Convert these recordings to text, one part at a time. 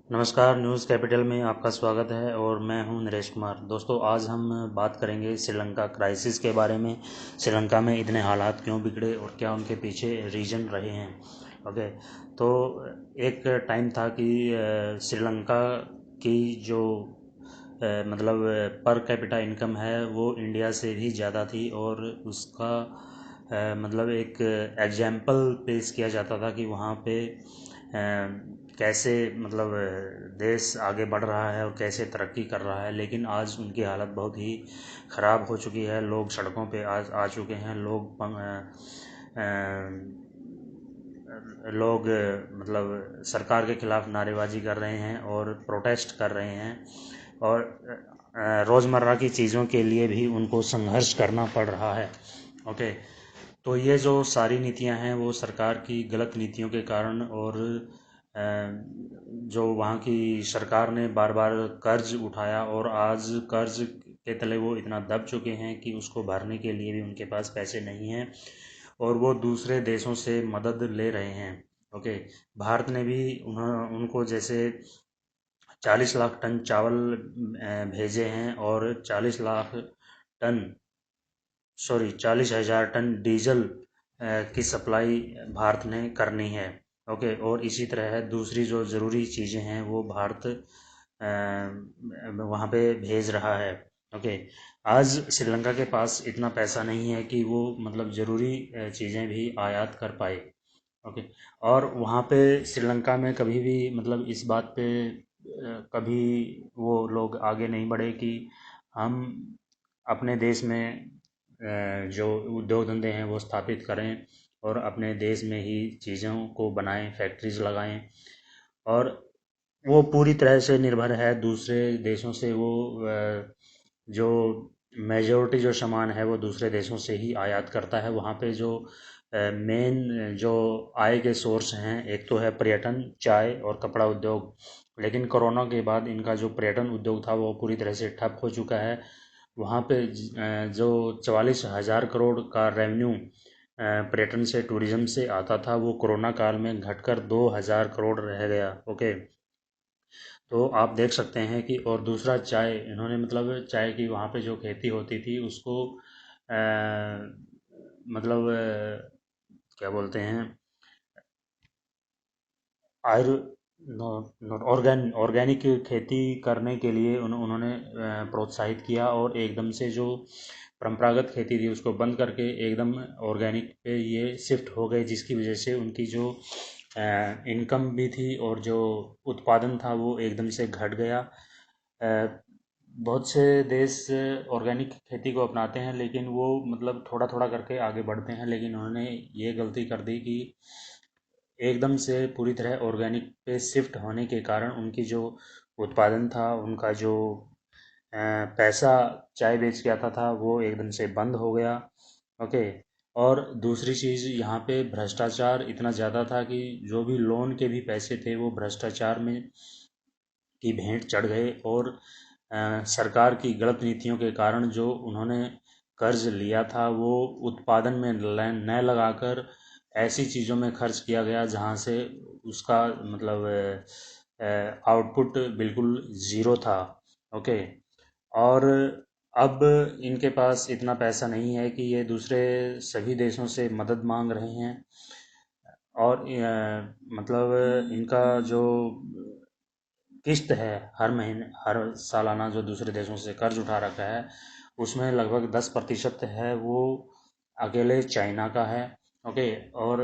नमस्कार, news capital में आपका स्वागत है और मैं हूं नरेश कुमार। दोस्तों, आज हम बात करेंगे श्रीलंका क्राइसिस के बारे में। श्रीलंका में इतने हालात क्यों बिगड़े और क्या उनके पीछे रीजन रहे हैं। ओके, तो एक टाइम था कि श्रीलंका की जो मतलब पर कैपिटा इनकम है वो इंडिया से भी ज़्यादा थी और उसका मतलब एक एग्जाम्पल पेश किया जाता था कि वहाँ पे कैसे मतलब देश आगे बढ़ रहा है और कैसे तरक्की कर रहा है। लेकिन आज उनकी हालत बहुत ही ख़राब हो चुकी है। लोग सड़कों पे आ चुके हैं। लोग मतलब सरकार के खिलाफ नारेबाजी कर रहे हैं और प्रोटेस्ट कर रहे हैं और रोज़मर्रा की चीज़ों के लिए भी उनको संघर्ष करना पड़ रहा है। ओके, तो ये जो सारी नीतियां हैं वो सरकार की गलत नीतियों के कारण और जो वहाँ की सरकार ने बार बार कर्ज उठाया और आज कर्ज के तले वो इतना दब चुके हैं कि उसको भरने के लिए भी उनके पास पैसे नहीं हैं और वो दूसरे देशों से मदद ले रहे हैं। ओके, भारत ने भी उनको जैसे 40 लाख टन चावल भेजे हैं और 40 lakh ton, sorry, 40,000 ton diesel की सप्लाई भारत ने करनी है। ओके, और इसी तरह है दूसरी जो ज़रूरी चीज़ें हैं वो भारत वहाँ पे भेज रहा है। ओके, आज श्रीलंका के पास इतना पैसा नहीं है कि वो मतलब ज़रूरी चीज़ें भी आयात कर पाए। ओके, और वहाँ पे श्रीलंका में कभी भी मतलब इस बात पे कभी वो लोग आगे नहीं बढ़े कि हम अपने देश में जो उद्योग धंधे हैं वो स्थापित करें और अपने देश में ही चीज़ों को बनाएं, फैक्ट्रीज लगाएं। और वो पूरी तरह से निर्भर है दूसरे देशों से। वो जो मेजोरिटी जो सामान है वो दूसरे देशों से ही आयात करता है। वहाँ पे जो मेन जो आय के सोर्स हैं, एक तो है पर्यटन, चाय और कपड़ा उद्योग। लेकिन कोरोना के बाद इनका जो पर्यटन उद्योग था वो पूरी तरह से ठप हो चुका है। वहाँ पे जो 44,000 करोड़ का रेवेन्यू पर्यटन से, टूरिज्म से आता था, वो कोरोना काल में घटकर 2,000 करोड़ रह गया। ओके, तो आप देख सकते हैं कि और दूसरा चाय, इन्होंने मतलब चाय की वहाँ पे जो खेती होती थी उसको मतलब क्या बोलते हैं, आयुर ऑर्गेनिक खेती करने के लिए उन्होंने प्रोत्साहित किया और एकदम से जो परंपरागत खेती थी उसको बंद करके एकदम ऑर्गेनिक पे ये शिफ्ट हो गए, जिसकी वजह से उनकी जो इनकम भी थी और जो उत्पादन था वो एकदम से घट गया। बहुत से देश ऑर्गेनिक खेती को अपनाते हैं लेकिन वो मतलब थोड़ा थोड़ा करके आगे बढ़ते हैं, लेकिन उन्होंने ये गलती कर दी कि एकदम से पूरी तरह ऑर्गेनिक पे शिफ्ट होने के कारण उनकी जो उत्पादन था, उनका जो पैसा चाय बेच के आता था वो एकदम से बंद हो गया। ओके, और दूसरी चीज़ यहाँ पे भ्रष्टाचार इतना ज़्यादा था कि जो भी लोन के भी पैसे थे वो भ्रष्टाचार में की भेंट चढ़ गए और सरकार की गलत नीतियों के कारण जो उन्होंने कर्ज लिया था वो उत्पादन में न लगाकर ऐसी चीज़ों में खर्च किया गया जहाँ से उसका मतलब आउटपुट बिल्कुल ज़ीरो था। ओके, और अब इनके पास इतना पैसा नहीं है कि ये दूसरे सभी देशों से मदद मांग रहे हैं और मतलब इनका जो किस्त है हर महीने, हर सालाना जो दूसरे देशों से कर्ज उठा रखा है उसमें लगभग 10% है वो अकेले चाइना का है। ओके, और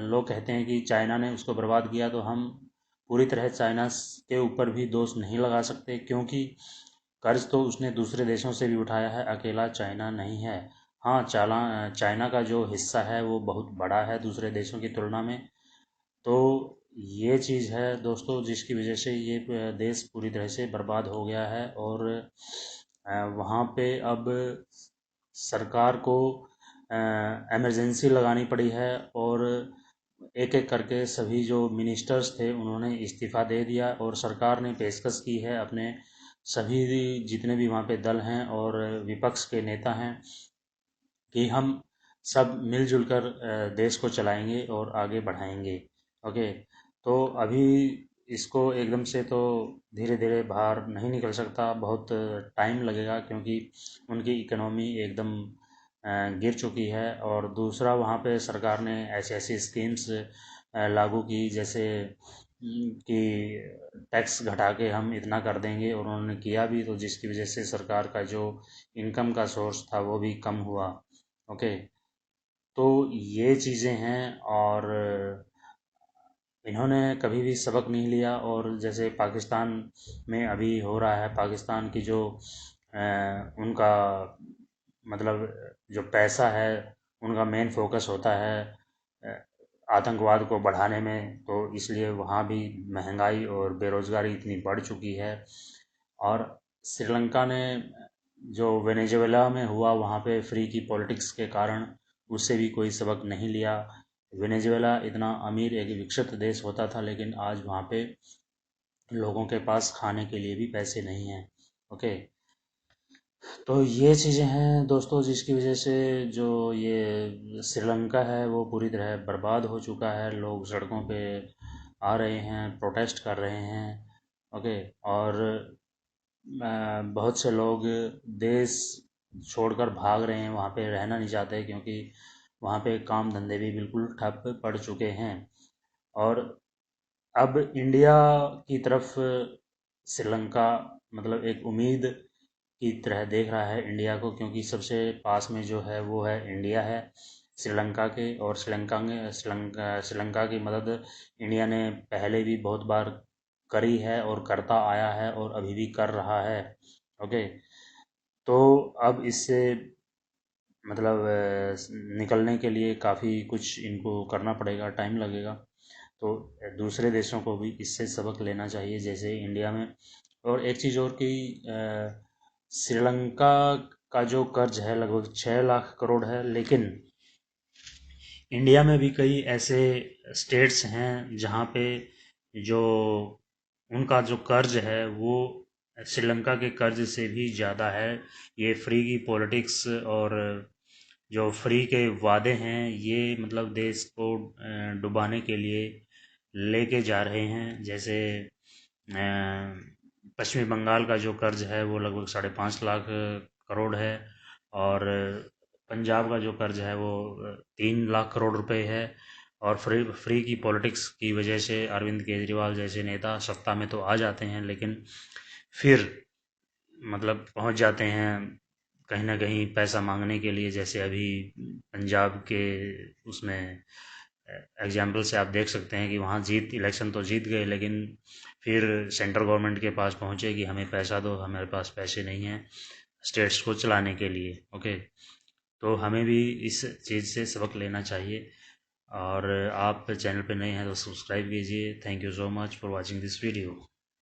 लोग कहते हैं कि चाइना ने उसको बर्बाद किया, तो हम पूरी तरह चाइना के ऊपर भी दोष नहीं लगा सकते क्योंकि कर्ज तो उसने दूसरे देशों से भी उठाया है, अकेला चाइना नहीं है। हाँ, चाइना का जो हिस्सा है वो बहुत बड़ा है दूसरे देशों की तुलना में। तो ये चीज़ है दोस्तों जिसकी वजह से ये देश पूरी तरह से बर्बाद हो गया है और वहाँ पे अब सरकार को इमरजेंसी लगानी पड़ी है और एक एक करके सभी जो मिनिस्टर्स थे उन्होंने इस्तीफ़ा दे दिया और सरकार ने पेशकश की है अपने सभी जितने भी वहाँ पे दल हैं और विपक्ष के नेता हैं कि हम सब मिलजुल कर देश को चलाएंगे और आगे बढ़ाएंगे। ओके, तो अभी इसको एकदम से तो धीरे धीरे बाहर नहीं निकल सकता, बहुत टाइम लगेगा, क्योंकि उनकी इकोनॉमी एकदम गिर चुकी है। और दूसरा, वहाँ पे सरकार ने ऐसी ऐसी स्कीम्स लागू की, जैसे कि टैक्स घटा के हम इतना कर देंगे, और उन्होंने किया भी, तो जिसकी वजह से सरकार का जो इनकम का सोर्स था वो भी कम हुआ। ओके, तो ये चीज़ें हैं। और इन्होंने कभी भी सबक नहीं लिया। और जैसे पाकिस्तान में अभी हो रहा है, पाकिस्तान की जो उनका मतलब जो पैसा है, उनका मेन फोकस होता है अ, आतंकवाद को बढ़ाने में, तो इसलिए वहाँ भी महंगाई और बेरोज़गारी इतनी बढ़ चुकी है। और श्रीलंका ने जो वेनेजुएला में हुआ, वहाँ पे फ्री की पॉलिटिक्स के कारण उससे भी कोई सबक नहीं लिया। वेनेजुएला इतना अमीर एक विकसित देश होता था, लेकिन आज वहाँ पे लोगों के पास खाने के लिए भी पैसे नहीं हैं। ओके, तो ये चीज़ें हैं दोस्तों, जिसकी वजह से जो ये श्रीलंका है वो पूरी तरह बर्बाद हो चुका है। लोग सड़कों पे आ रहे हैं, प्रोटेस्ट कर रहे हैं। ओके, और बहुत से लोग देश छोड़कर भाग रहे हैं, वहाँ पे रहना नहीं चाहते, क्योंकि वहाँ पे काम धंधे भी बिल्कुल ठप पड़ चुके हैं। और अब इंडिया की तरफ श्रीलंका मतलब एक उम्मीद की तरह देख रहा है इंडिया को, क्योंकि सबसे पास में जो है वो है इंडिया है श्रीलंका के। और श्रीलंका की मदद इंडिया ने पहले भी बहुत बार करी है और करता आया है, और अभी भी कर रहा है। ओके, तो अब इससे मतलब निकलने के लिए काफ़ी कुछ इनको करना पड़ेगा, टाइम लगेगा। तो दूसरे देशों को भी इससे सबक लेना चाहिए, जैसे इंडिया में। और एक चीज़ और कि श्रीलंका का जो कर्ज है लगभग 6 लाख करोड़ है, लेकिन इंडिया में भी कई ऐसे स्टेट्स हैं जहाँ पे जो उनका जो कर्ज है वो श्रीलंका के कर्ज से भी ज़्यादा है। ये फ्री की पॉलिटिक्स और जो फ्री के वादे हैं, ये मतलब देश को डुबाने के लिए लेके जा रहे हैं। जैसे पश्चिमी बंगाल का जो कर्ज है वो लगभग 5.5 लाख करोड़ है। और पंजाब का जो कर्ज है वो 3 लाख करोड़ रुपए है। और फ्री की पॉलिटिक्स की वजह से अरविंद केजरीवाल जैसे नेता सत्ता में तो आ जाते हैं, लेकिन फिर मतलब पहुंच जाते हैं कहीं ना कहीं पैसा मांगने के लिए। जैसे अभी पंजाब के उसमें एग्जाम्पल से आप देख सकते हैं कि वहाँ इलेक्शन तो जीत गए, लेकिन फिर सेंट्रल गवर्नमेंट के पास पहुँचे कि हमें पैसा दो, हमारे पास पैसे नहीं हैं स्टेट्स को चलाने के लिए। ओके, तो हमें भी इस चीज़ से सबक लेना चाहिए। और आप चैनल पे नए हैं तो सब्सक्राइब कीजिए। Thank you so much for watching this video.